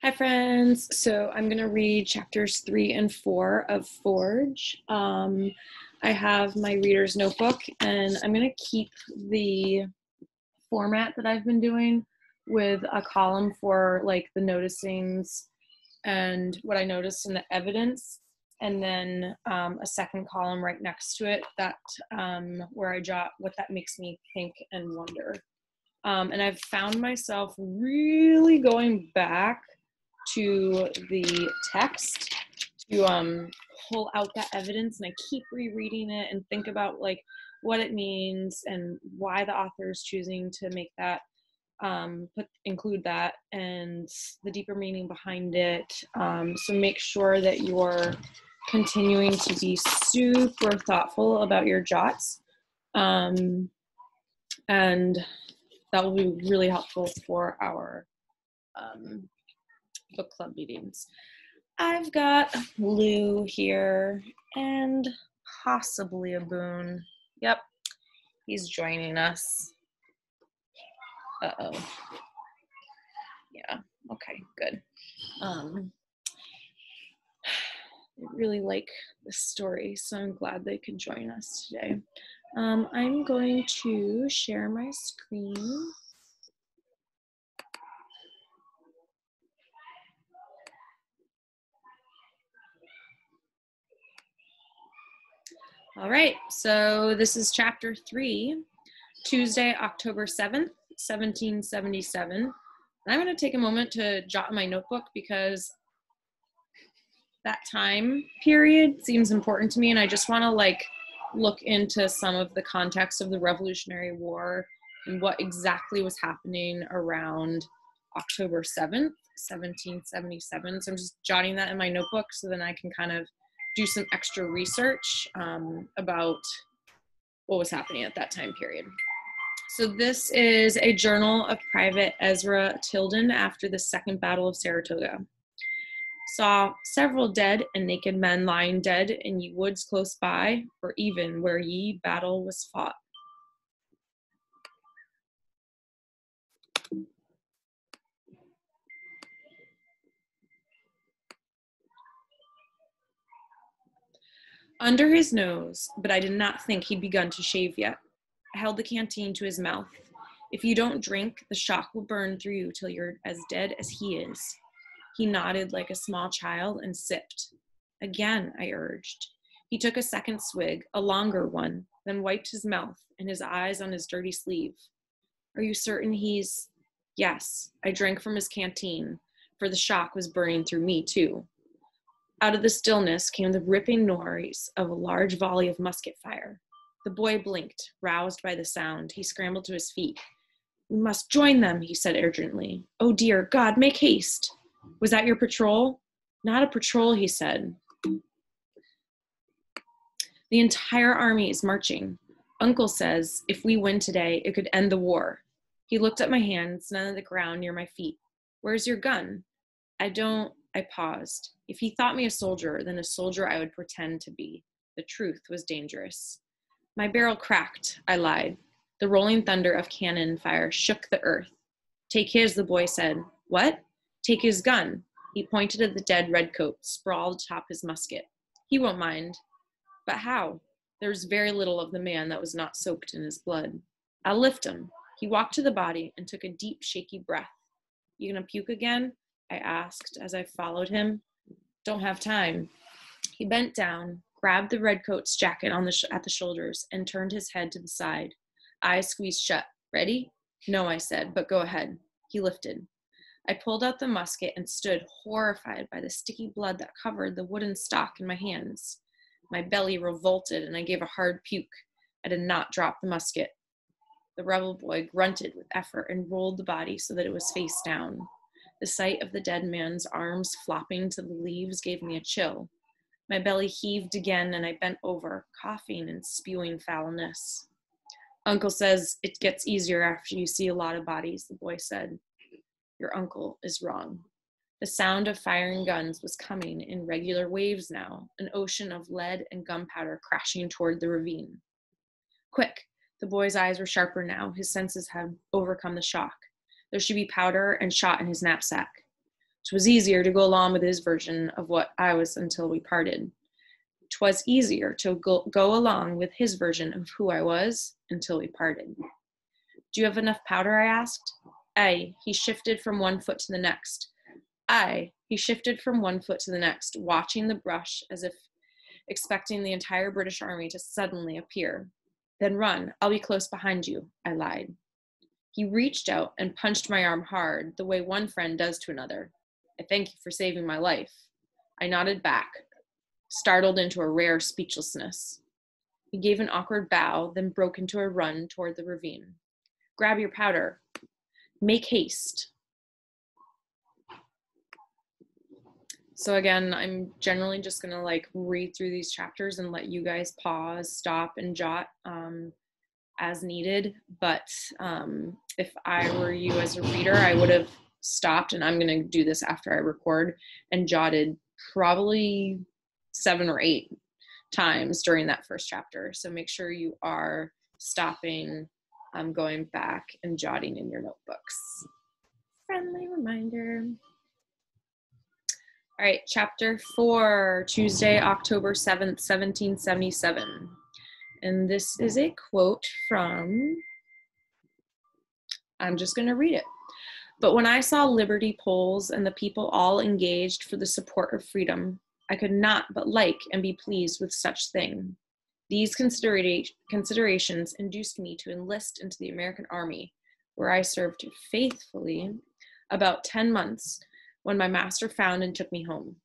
Hi friends, so I'm going to read chapters 3 and 4 of Forge. I have my reader's notebook and I'm going to keep the format that I've been doing with a column for like the noticings and what I noticed in the evidence, and then a second column right next to it that where I jot what that makes me think and wonder. And I've found myself really going back to the text to pull out that evidence, and I keep rereading it and think about like what it means and why the author is choosing to make that include that and the deeper meaning behind it. So make sure that you're continuing to be super thoughtful about your jots, and that will be really helpful for our book club meetings. I've got Lou here and possibly a Boone. Yep, he's joining us. Uh-oh. Yeah, okay, good. I really like this story, so I'm glad they could join us today. I'm going to share my screen. All right, so this is chapter 3, Tuesday, October 7th, 1777. And I'm going to take a moment to jot in my notebook because that time period seems important to me, and I just want to like look into some of the context of the Revolutionary War and what exactly was happening around October 7th, 1777. So I'm just jotting that in my notebook so then I can kind of do some extra research about what was happening at that time period. So this is a journal of Private Ezra Tilden after the Second Battle of Saratoga. Saw several dead and naked men lying dead in ye woods close by, or even where ye battle was fought. Under his nose, but I did not think he'd begun to shave yet. I held the canteen to his mouth. If you don't drink, the shock will burn through you till you're as dead as he is. He nodded like a small child and sipped. Again, I urged. He took a second swig, a longer one, then wiped his mouth and his eyes on his dirty sleeve. Are you certain he's... Yes, I drank from his canteen, for the shock was burning through me too. Out of the stillness came the ripping noise of a large volley of musket fire. The boy blinked, roused by the sound. He scrambled to his feet. We must join them, he said urgently. Oh dear God, make haste. Was that your patrol? Not a patrol, he said. The entire army is marching. Uncle says if we win today, it could end the war. He looked at my hands, none on the ground near my feet. Where's your gun? I paused. If he thought me a soldier, then a soldier I would pretend to be. The truth was dangerous. My barrel cracked, I lied. The rolling thunder of cannon fire shook the earth. Take his, the boy said. What? Take his gun. He pointed at the dead redcoat, sprawled atop his musket. He won't mind. But how? There was very little of the man that was not soaked in his blood. I'll lift him. He walked to the body and took a deep, shaky breath. You gonna puke again? I asked as I followed him. Don't have time. He bent down, grabbed the redcoat's jacket at the shoulders, and turned his head to the side. Eyes squeezed shut. Ready? No, I said, but go ahead. He lifted. I pulled out the musket and stood horrified by the sticky blood that covered the wooden stock in my hands. My belly revolted and I gave a hard puke. I did not drop the musket. The rebel boy grunted with effort and rolled the body so that it was face down. The sight of the dead man's arms flopping to the leaves gave me a chill. My belly heaved again and I bent over, coughing and spewing foulness. Uncle says it gets easier after you see a lot of bodies, the boy said. Your uncle is wrong. The sound of firing guns was coming in regular waves now, an ocean of lead and gunpowder crashing toward the ravine. Quick! The boy's eyes were sharper now. His senses had overcome the shock. There should be powder and shot in his knapsack. 'Twas easier to go along with his version of what I was until we parted. 'Twas easier to go along with his version of who I was until we parted. Do you have enough powder? I asked. Aye, he shifted from one foot to the next. Watching the brush as if expecting the entire British Army to suddenly appear. Then run, I'll be close behind you, I lied. He reached out and punched my arm hard, the way one friend does to another. I thank you for saving my life. I nodded back, startled into a rare speechlessness. He gave an awkward bow, then broke into a run toward the ravine. Grab your powder. Make haste. So again, I'm generally just gonna read through these chapters and let you guys pause, stop, and jot as needed. But if I were you as a reader, I would have stopped, and I'm gonna do this after I record, and jotted probably 7 or 8 times during that first chapter. So make sure you are stopping, going back and jotting in your notebooks. Friendly reminder. All right, chapter 4, Tuesday, October 7th, 1777. And this is a quote from, I'm just going to read it. But when I saw liberty poles and the people all engaged for the support of freedom, I could not but like and be pleased with such thing. These considerations induced me to enlist into the American Army, where I served faithfully about 10 months, when my master found and took me home.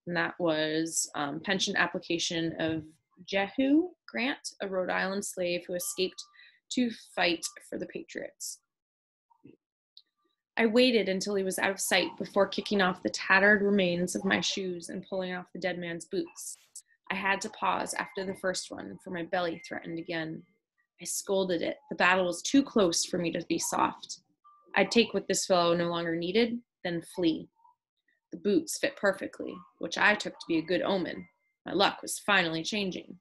And that was pension application of Jehu Grant, a Rhode Island slave who escaped to fight for the Patriots. I waited until he was out of sight before kicking off the tattered remains of my shoes and pulling off the dead man's boots. I had to pause after the first one, for my belly threatened again. I scolded it. The battle was too close for me to be soft. I'd take what this fellow no longer needed, then flee. The boots fit perfectly, which I took to be a good omen. My luck was finally changing.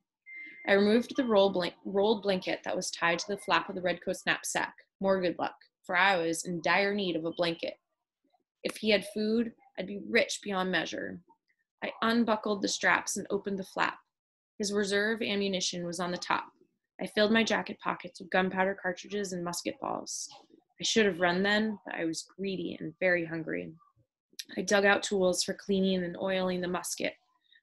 I removed the rolled blanket that was tied to the flap of the redcoat's knapsack. More good luck, for I was in dire need of a blanket. If he had food, I'd be rich beyond measure. I unbuckled the straps and opened the flap. His reserve ammunition was on the top. I filled my jacket pockets with gunpowder cartridges and musket balls. I should have run then, but I was greedy and very hungry. I dug out tools for cleaning and oiling the musket.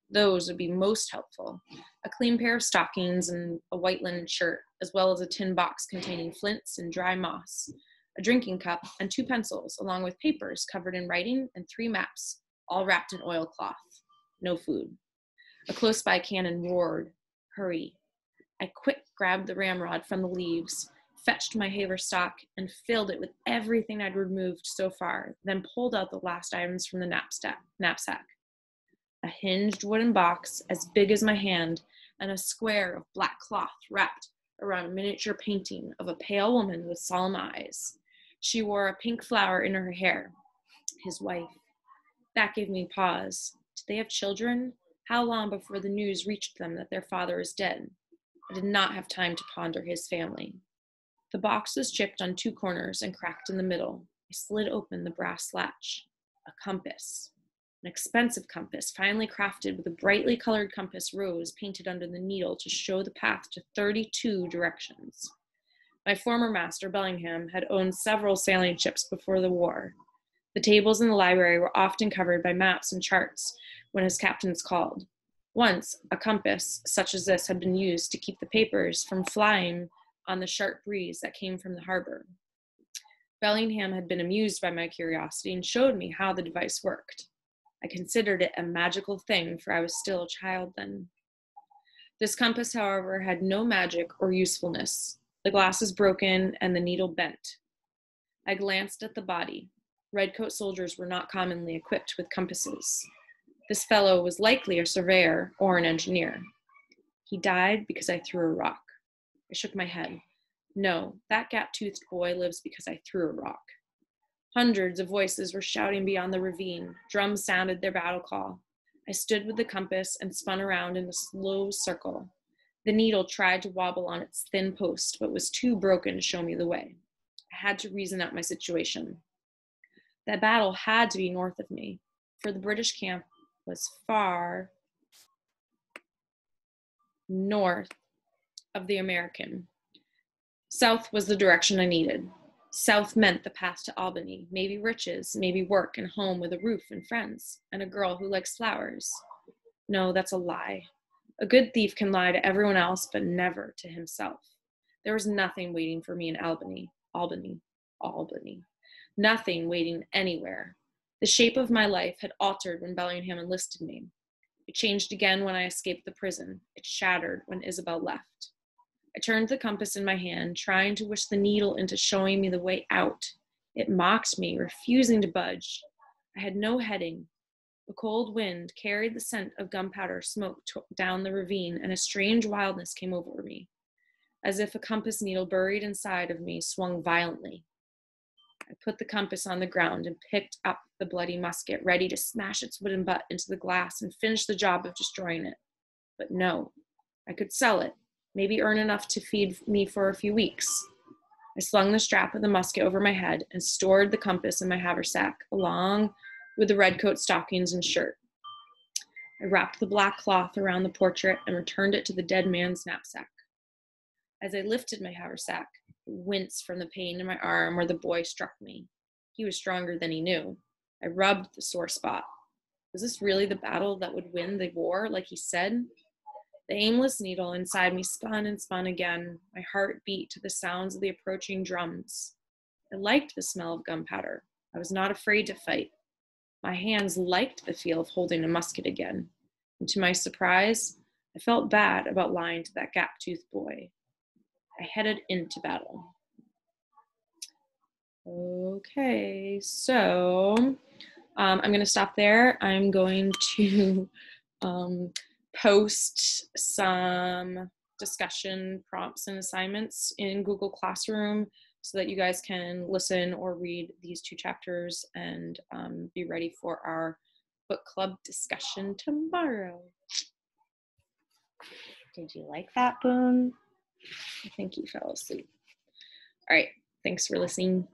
Those would be most helpful. A clean pair of stockings and a white linen shirt, as well as a tin box containing flints and dry moss, a drinking cup, and 2 pencils, along with papers covered in writing and 3 maps, all wrapped in oilcloth. No food. A close-by cannon roared, "Hurry." I quick grabbed the ramrod from the leaves, fetched my haverstock, and filled it with everything I'd removed so far, then pulled out the last items from the knapsack. A hinged wooden box as big as my hand, and a square of black cloth wrapped around a miniature painting of a pale woman with solemn eyes. She wore a pink flower in her hair. His wife. That gave me pause. Did they have children? How long before the news reached them that their father is dead? I did not have time to ponder his family. The box was chipped on 2 corners and cracked in the middle. I slid open the brass latch. A compass. An expensive compass, finely crafted with a brightly colored compass rose painted under the needle to show the path to 32 directions. My former master, Bellingham, had owned several sailing ships before the war. The tables in the library were often covered by maps and charts when his captains called. Once, a compass such as this had been used to keep the papers from flying on the sharp breeze that came from the harbor. Bellingham had been amused by my curiosity and showed me how the device worked. I considered it a magical thing, for I was still a child then. This compass, however, had no magic or usefulness. The glass was broken and the needle bent. I glanced at the body. Redcoat soldiers were not commonly equipped with compasses. This fellow was likely a surveyor or an engineer. He died because I threw a rock. I shook my head. No, that gap-toothed boy lives because I threw a rock. Hundreds of voices were shouting beyond the ravine. Drums sounded their battle call. I stood with the compass and spun around in a slow circle. The needle tried to wobble on its thin post, but was too broken to show me the way. I had to reason out my situation. That battle had to be north of me, for the British camp was far north of the American. South was the direction I needed. South meant the path to Albany, maybe riches, maybe work and home with a roof and friends, and a girl who likes flowers. No, that's a lie. A good thief can lie to everyone else, but never to himself. There was nothing waiting for me in Albany. Nothing waiting anywhere. The shape of my life had altered when Bellingham enlisted me. It changed again when I escaped the prison. It shattered when Isabel left. I turned the compass in my hand, trying to wish the needle into showing me the way out. It mocked me, refusing to budge. I had no heading. A cold wind carried the scent of gunpowder smoke down the ravine, and a strange wildness came over me, as if a compass needle buried inside of me swung violently. I put the compass on the ground and picked up the bloody musket, ready to smash its wooden butt into the glass and finish the job of destroying it. But no, I could sell it, maybe earn enough to feed me for a few weeks. I slung the strap of the musket over my head and stored the compass in my haversack, along with the red coat stockings and shirt. I wrapped the black cloth around the portrait and returned it to the dead man's knapsack. As I lifted my haversack, I winced from the pain in my arm where the boy struck me. He was stronger than he knew. I rubbed the sore spot. Was this really the battle that would win the war, like he said? The aimless needle inside me spun and spun again. My heart beat to the sounds of the approaching drums. I liked the smell of gunpowder. I was not afraid to fight. My hands liked the feel of holding a musket again. And to my surprise, I felt bad about lying to that gap-toothed boy. I headed into battle. Okay, so I'm going to stop there. I'm going to post some discussion prompts and assignments in Google Classroom so that you guys can listen or read these 2 chapters and be ready for our book club discussion tomorrow. Did you like that, Boone? I think he fell asleep. All right, thanks for listening.